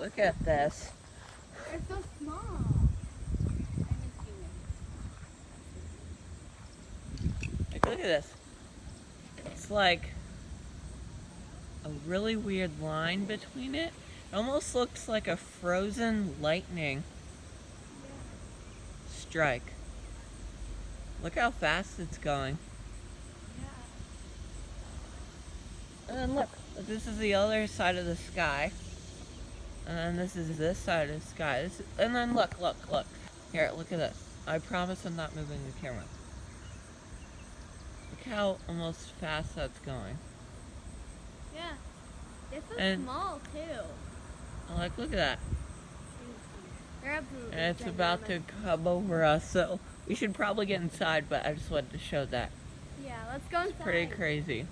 Look at this. They're so small. Like, look at this. It's like a really weird line between it. It almost looks like a frozen lightning strike. Look how fast it's going. And then look, this is the other side of the sky. And then this is this side of the sky. And then look. Here, look at this. I promise I'm not moving the camera. Look how almost fast that's going. Yeah. They're so And- small too. Like, look at that. They're absolutely And it's about to come over us, so we should probably get inside, but I just wanted to show that. Yeah, let's go inside. Pretty crazy.